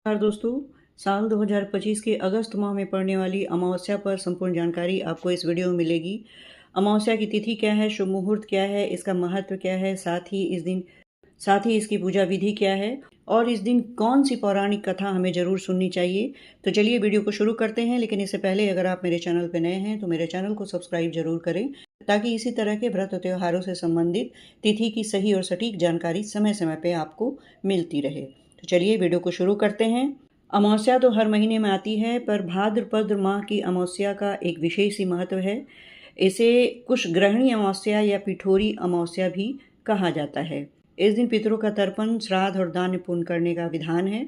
नमस्कार दोस्तों, साल 2025 के अगस्त माह में पड़ने वाली अमावस्या पर संपूर्ण जानकारी आपको इस वीडियो में मिलेगी। अमावस्या की तिथि क्या है, शुभ मुहूर्त क्या है, इसका महत्व क्या है, साथ ही इसकी पूजा विधि क्या है और इस दिन कौन सी पौराणिक कथा हमें ज़रूर सुननी चाहिए। तो चलिए वीडियो को शुरू करते हैं, लेकिन इससे पहले अगर आप मेरे चैनल पर नए हैं तो मेरे चैनल को सब्सक्राइब जरूर करें, ताकि इसी तरह के व्रत और त्योहारों से संबंधित तिथि की सही और सटीक जानकारी समय समय पर आपको मिलती रहे। तो चलिए वीडियो को शुरू करते हैं। अमावस्या तो हर महीने में आती है, पर भाद्रपद माह की अमावस्या का एक विशेष ही महत्व है। इसे कुश ग्रहणी अमावस्या या पिठोरी अमावस्या भी कहा जाता है। इस दिन पितरों का तर्पण, श्राद्ध और दान पुण्य करने का विधान है।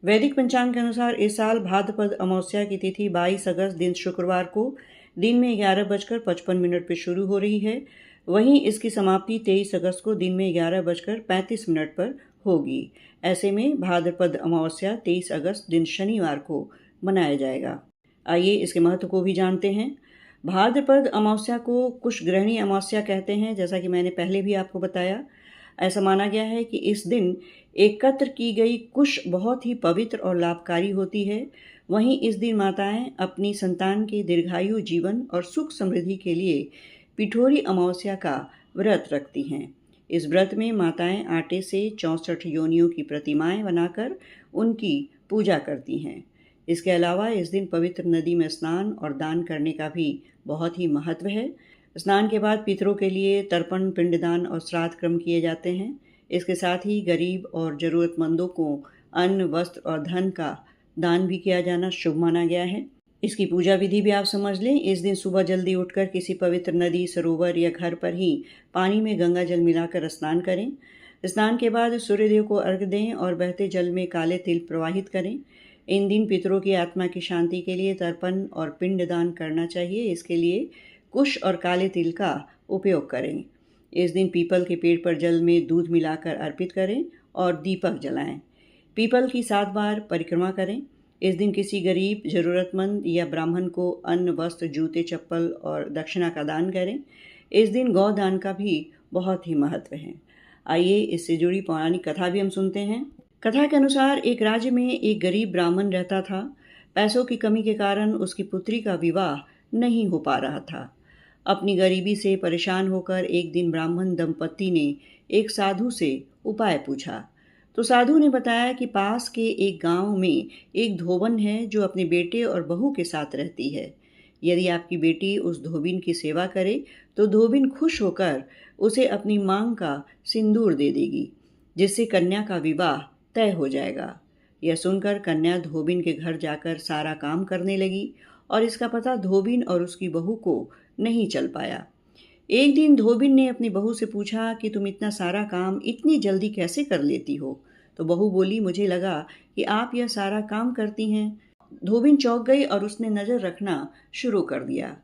वैदिक पंचांग के अनुसार इस साल भाद्रपद अमावस्या की तिथि 22 अगस्त दिन शुक्रवार को दिन में 11:55 पर शुरू हो रही है। वहीं इसकी समाप्ति 23 अगस्त को दिन में 11:35 पर होगी। ऐसे में भाद्रपद अमावस्या 23 अगस्त दिन शनिवार को मनाया जाएगा। आइए इसके महत्व को भी जानते हैं। भाद्रपद अमावस्या को कुश ग्रहणी अमावस्या कहते हैं, जैसा कि मैंने पहले भी आपको बताया। ऐसा माना गया है कि इस दिन एकत्र की गई कुश बहुत ही पवित्र और लाभकारी होती है। वहीं इस दिन माताएं अपनी संतान के दीर्घायु, जीवन और सुख समृद्धि के लिए पिठोरी अमावस्या का व्रत रखती हैं। इस व्रत में माताएं आटे से 64 योनियों की प्रतिमाएं बनाकर उनकी पूजा करती हैं। इसके अलावा इस दिन पवित्र नदी में स्नान और दान करने का भी बहुत ही महत्व है। स्नान के बाद पितरों के लिए तर्पण, पिंडदान और श्राद्ध कर्म किए जाते हैं। इसके साथ ही गरीब और ज़रूरतमंदों को अन्न, वस्त्र और धन का दान भी किया जाना शुभ माना गया है। इसकी पूजा विधि भी आप समझ लें। इस दिन सुबह जल्दी उठकर किसी पवित्र नदी, सरोवर या घर पर ही पानी में गंगा जल मिलाकर स्नान करें। स्नान के बाद सूर्यदेव को अर्घ्य दें और बहते जल में काले तिल प्रवाहित करें। इन दिन पितरों की आत्मा की शांति के लिए तर्पण और पिंड दान करना चाहिए। इसके लिए कुश और काले तिल का उपयोग करें। इस दिन पीपल के पेड़ पर जल में दूध मिलाकर अर्पित करें और दीपक जलाएं। पीपल की 7 बार परिक्रमा करें। इस दिन किसी गरीब, ज़रूरतमंद या ब्राह्मण को अन्न, वस्त्र, जूते, चप्पल और दक्षिणा का दान करें। इस दिन गौदान का भी बहुत ही महत्व है। आइए इससे जुड़ी पौराणिक कथा भी हम सुनते हैं। कथा के अनुसार एक राज्य में एक गरीब ब्राह्मण रहता था। पैसों की कमी के कारण उसकी पुत्री का विवाह नहीं हो पा रहा था। अपनी गरीबी से परेशान होकर एक दिन ब्राह्मण दंपति ने एक साधु से उपाय पूछा। तो साधु ने बताया कि पास के एक गांव में एक धोबन है जो अपने बेटे और बहू के साथ रहती है। यदि आपकी बेटी उस धोबिन की सेवा करे तो धोबिन खुश होकर उसे अपनी मांग का सिंदूर दे देगी, जिससे कन्या का विवाह तय हो जाएगा। यह सुनकर कन्या धोबिन के घर जाकर सारा काम करने लगी और इसका पता धोबिन और उसकी बहू को नहीं चल पाया। एक दिन धोबिन ने अपनी बहू से पूछा कि तुम इतना सारा काम इतनी जल्दी कैसे कर लेती हो? तो बहू बोली, मुझे लगा कि आप यह सारा काम करती हैं। धोबिन चौंक गई और उसने नज़र रखना शुरू कर दिया।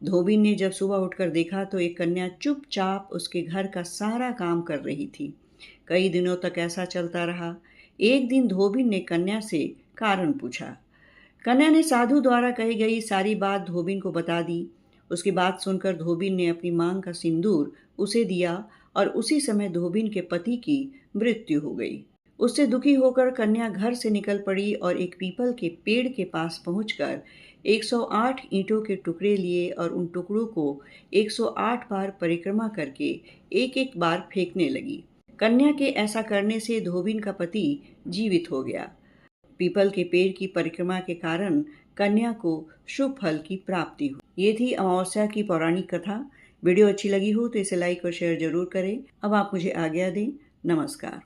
धोबिन ने जब सुबह उठकर देखा तो एक कन्या चुपचाप उसके घर का सारा काम कर रही थी। कई दिनों तक ऐसा चलता रहा। एक दिन धोबिन ने कन्या से कारण पूछा। कन्या ने साधु द्वारा कही गई सारी बात धोबिन को बता दी। उसकी बात सुनकर धोबिन ने अपनी मांग का सिंदूर उसे दिया और उसी समय धोबिन के पति की मृत्यु हो गई। उससे दुखी होकर कन्या घर से निकल पड़ी और एक पीपल के पेड़ के पास पहुंचकर 108 ईंटों के टुकड़े लिए और उन टुकड़ों को 108 बार परिक्रमा करके एक-एक बार फेंकने लगी। कन्या के ऐसा करने से धोबिन का पति जीवित हो गया। पीपल के पेड़ की परिक्रमा के कारण कन्या को शुभ फल की प्राप्ति हुई। ये थी अमावस्या की पौराणिक कथा। वीडियो अच्छी लगी हो तो इसे लाइक और शेयर जरूर करें। अब आप मुझे आज्ञा दें। नमस्कार।